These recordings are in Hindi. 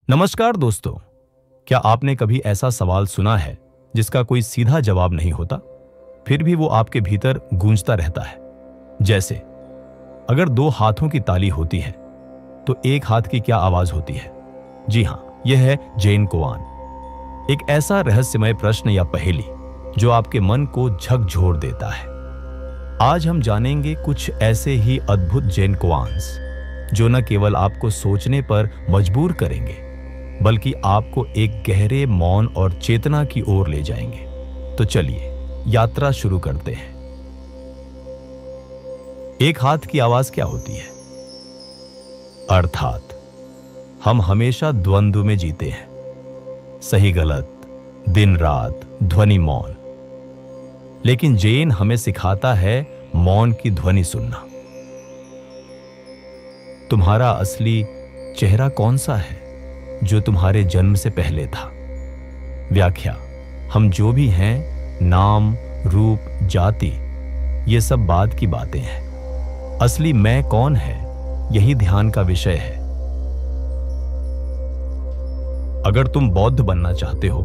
नमस्कार दोस्तों, क्या आपने कभी ऐसा सवाल सुना है जिसका कोई सीधा जवाब नहीं होता, फिर भी वो आपके भीतर गूंजता रहता है? जैसे अगर दो हाथों की ताली होती है तो एक हाथ की क्या आवाज होती है? जी हां, यह है जैन कोआन। एक ऐसा रहस्यमय प्रश्न या पहेली जो आपके मन को झकझोर देता है। आज हम जानेंगे कुछ ऐसे ही अद्भुत जैन कोआन्स जो न केवल आपको सोचने पर मजबूर करेंगे बल्कि आपको एक गहरे मौन और चेतना की ओर ले जाएंगे। तो चलिए यात्रा शुरू करते हैं। एक हाथ की आवाज क्या होती है? अर्थात हम हमेशा द्वंद्व में जीते हैं, सही गलत, दिन रात, ध्वनि मौन। लेकिन जैन हमें सिखाता है मौन की ध्वनि सुनना। तुम्हारा असली चेहरा कौन सा है जो तुम्हारे जन्म से पहले था? व्याख्या: हम जो भी हैं, नाम, रूप, जाति, ये सब बाद की बातें हैं। असली मैं कौन है, यही ध्यान का विषय है। अगर तुम बौद्ध बनना चाहते हो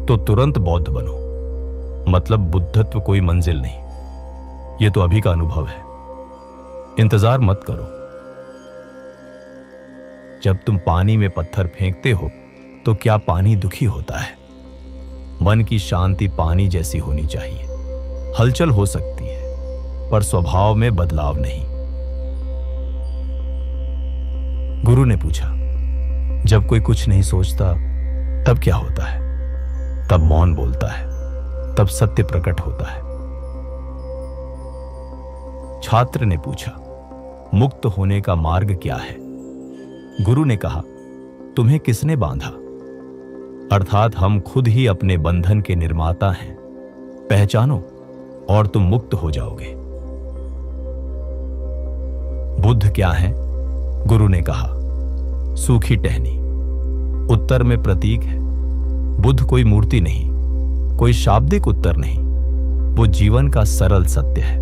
तो तुरंत बौद्ध बनो। मतलब बुद्धत्व कोई मंजिल नहीं, यह तो अभी का अनुभव है। इंतजार मत करो। जब तुम पानी में पत्थर फेंकते हो तो क्या पानी दुखी होता है? मन की शांति पानी जैसी होनी चाहिए। हलचल हो सकती है पर स्वभाव में बदलाव नहीं। गुरु ने पूछा, जब कोई कुछ नहीं सोचता तब क्या होता है? तब मौन बोलता है, तब सत्य प्रकट होता है। छात्र ने पूछा, मुक्त होने का मार्ग क्या है? गुरु ने कहा, तुम्हें किसने बांधा? अर्थात हम खुद ही अपने बंधन के निर्माता हैं। पहचानो और तुम मुक्त हो जाओगे। बुद्ध क्या है? गुरु ने कहा, सूखी टहनी। उत्तर में प्रतीक है। बुद्ध कोई मूर्ति नहीं, कोई शाब्दिक उत्तर नहीं, वो जीवन का सरल सत्य है।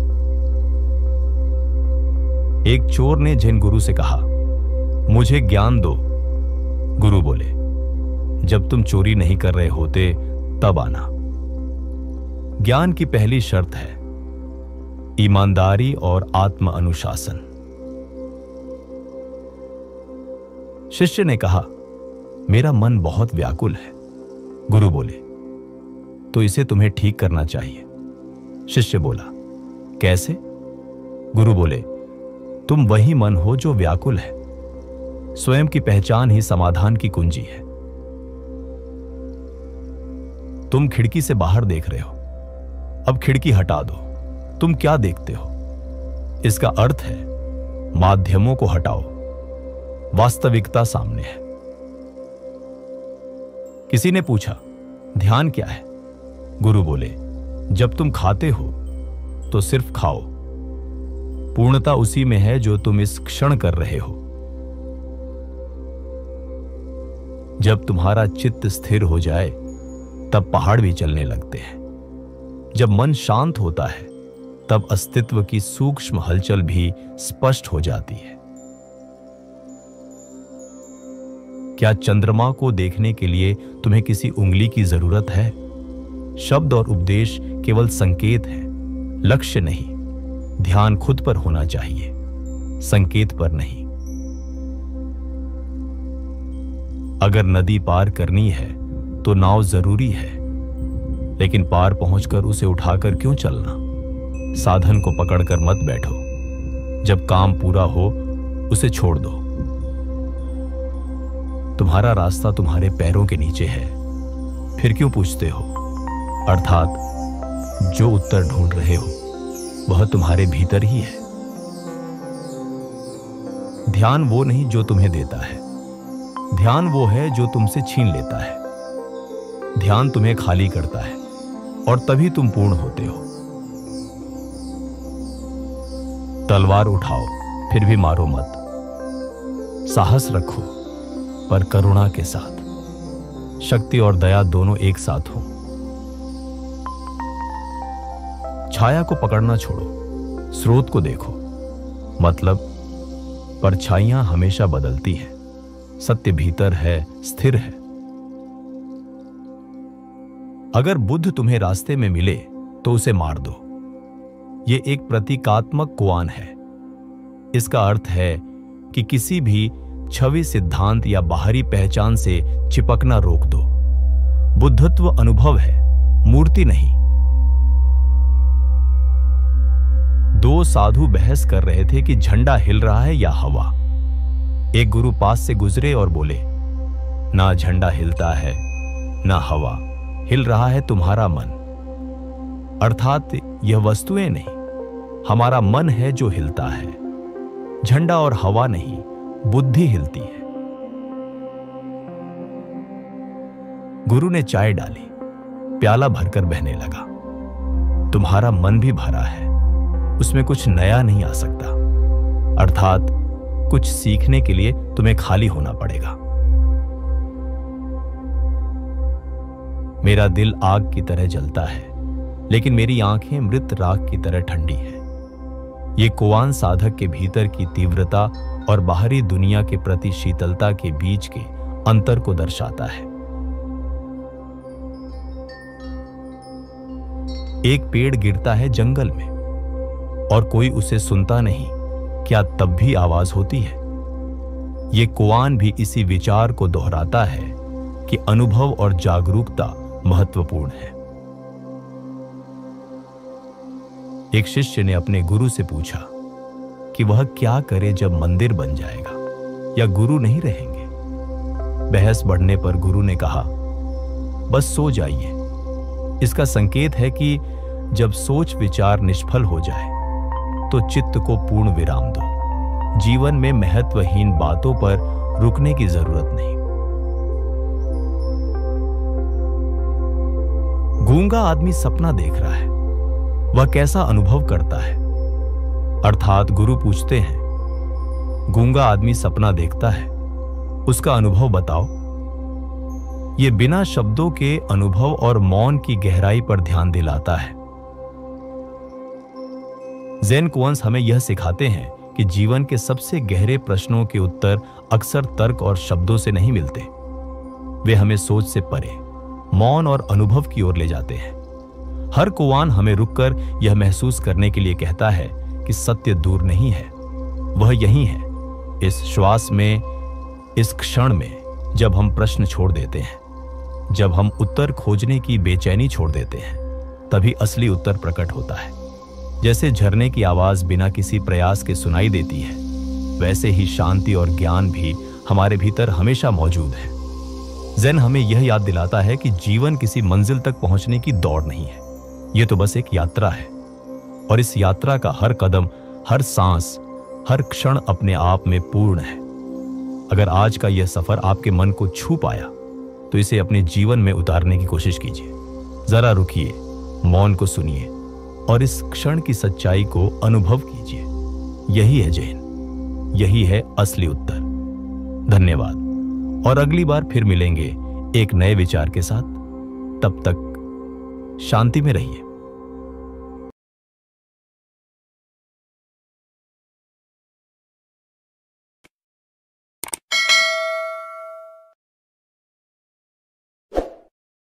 एक चोर ने जैन गुरु से कहा, मुझे ज्ञान दो। गुरु बोले, जब तुम चोरी नहीं कर रहे होते तब आना। ज्ञान की पहली शर्त है ईमानदारी और आत्म अनुशासन। शिष्य ने कहा, मेरा मन बहुत व्याकुल है। गुरु बोले, तो इसे तुम्हें ठीक करना चाहिए। शिष्य बोला, कैसे? गुरु बोले, तुम वही मन हो जो व्याकुल है। स्वयं की पहचान ही समाधान की कुंजी है। तुम खिड़की से बाहर देख रहे हो, अब खिड़की हटा दो। तुम क्या देखते हो? इसका अर्थ है माध्यमों को हटाओ, वास्तविकता सामने है। किसी ने पूछा, ध्यान क्या है? गुरु बोले, जब तुम खाते हो तो सिर्फ खाओ। पूर्णता उसी में है जो तुम इस क्षण कर रहे हो। जब तुम्हारा चित्त स्थिर हो जाए तब पहाड़ भी चलने लगते हैं। जब मन शांत होता है तब अस्तित्व की सूक्ष्म हलचल भी स्पष्ट हो जाती है। क्या चंद्रमा को देखने के लिए तुम्हें किसी उंगली की जरूरत है? शब्द और उपदेश केवल संकेत है, लक्ष्य नहीं। ध्यान खुद पर होना चाहिए, संकेत पर नहीं। अगर नदी पार करनी है तो नाव जरूरी है, लेकिन पार पहुंचकर उसे उठाकर क्यों चलना? साधन को पकड़कर मत बैठो। जब काम पूरा हो उसे छोड़ दो। तुम्हारा रास्ता तुम्हारे पैरों के नीचे है, फिर क्यों पूछते हो? अर्थात जो उत्तर ढूंढ रहे हो वह तुम्हारे भीतर ही है। ध्यान वो नहीं जो तुम्हें देता है, ध्यान वो है जो तुमसे छीन लेता है। ध्यान तुम्हें खाली करता है और तभी तुम पूर्ण होते हो। तलवार उठाओ फिर भी मारो मत। साहस रखो पर करुणा के साथ। शक्ति और दया दोनों एक साथ हो। छाया को पकड़ना छोड़ो, स्रोत को देखो। मतलब परछाइयां हमेशा बदलती हैं, सत्य भीतर है, स्थिर है। अगर बुद्ध तुम्हें रास्ते में मिले तो उसे मार दो। यह एक प्रतीकात्मक कुआन है। इसका अर्थ है कि किसी भी छवि, सिद्धांत या बाहरी पहचान से चिपकना रोक दो। बुद्धत्व अनुभव है, मूर्ति नहीं। दो साधु बहस कर रहे थे कि झंडा हिल रहा है या हवा। एक गुरु पास से गुजरे और बोले, ना झंडा हिलता है ना हवा, हिल रहा है तुम्हारा मन। अर्थात यह वस्तुएं नहीं, हमारा मन है जो हिलता है। झंडा और हवा नहीं, बुद्धि हिलती है। गुरु ने चाय डाली, प्याला भरकर बहने लगा। तुम्हारा मन भी भरा है, उसमें कुछ नया नहीं आ सकता। अर्थात कुछ सीखने के लिए तुम्हें खाली होना पड़ेगा। मेरा दिल आग की तरह जलता है, लेकिन मेरी आंखें मृत राख की तरह ठंडी है। ये कुआन साधक के भीतर की तीव्रता और बाहरी दुनिया के प्रति शीतलता के बीच के अंतर को दर्शाता है। एक पेड़ गिरता है जंगल में और कोई उसे सुनता नहीं, क्या तब भी आवाज होती है? ये कुआन भी इसी विचार को दोहराता है कि अनुभव और जागरूकता महत्वपूर्ण है। एक शिष्य ने अपने गुरु से पूछा कि वह क्या करे जब मंदिर बन जाएगा या गुरु नहीं रहेंगे। बहस बढ़ने पर गुरु ने कहा, बस सो जाइए। इसका संकेत है कि जब सोच विचार निष्फल हो जाए तो चित्त को पूर्ण विराम दो। जीवन में महत्वहीन बातों पर रुकने की जरूरत नहीं। गूंगा आदमी सपना देख रहा है, वह कैसा अनुभव करता है? अर्थात गुरु पूछते हैं, गूंगा आदमी सपना देखता है, उसका अनुभव बताओ। ये बिना शब्दों के अनुभव और मौन की गहराई पर ध्यान दिलाता है। ज़ेन कुआन्स हमें यह सिखाते हैं कि जीवन के सबसे गहरे प्रश्नों के उत्तर अक्सर तर्क और शब्दों से नहीं मिलते। वे हमें सोच से परे, मौन और अनुभव की ओर ले जाते हैं। हर कुआन हमें रुककर यह महसूस करने के लिए कहता है कि सत्य दूर नहीं है, वह यहीं है, इस श्वास में, इस क्षण में। जब हम प्रश्न छोड़ देते हैं, जब हम उत्तर खोजने की बेचैनी छोड़ देते हैं, तभी असली उत्तर प्रकट होता है। जैसे झरने की आवाज बिना किसी प्रयास के सुनाई देती है, वैसे ही शांति और ज्ञान भी हमारे भीतर हमेशा मौजूद है। ज़ेन हमें यह याद दिलाता है कि जीवन किसी मंजिल तक पहुंचने की दौड़ नहीं है, यह तो बस एक यात्रा है। और इस यात्रा का हर कदम, हर सांस, हर क्षण अपने आप में पूर्ण है। अगर आज का यह सफर आपके मन को छू पाया तो इसे अपने जीवन में उतारने की कोशिश कीजिए। जरा रुकिए, मौन को सुनिए और इस क्षण की सच्चाई को अनुभव कीजिए। यही है ज़ेन, यही है असली उत्तर। धन्यवाद और अगली बार फिर मिलेंगे एक नए विचार के साथ। तब तक शांति में रहिए।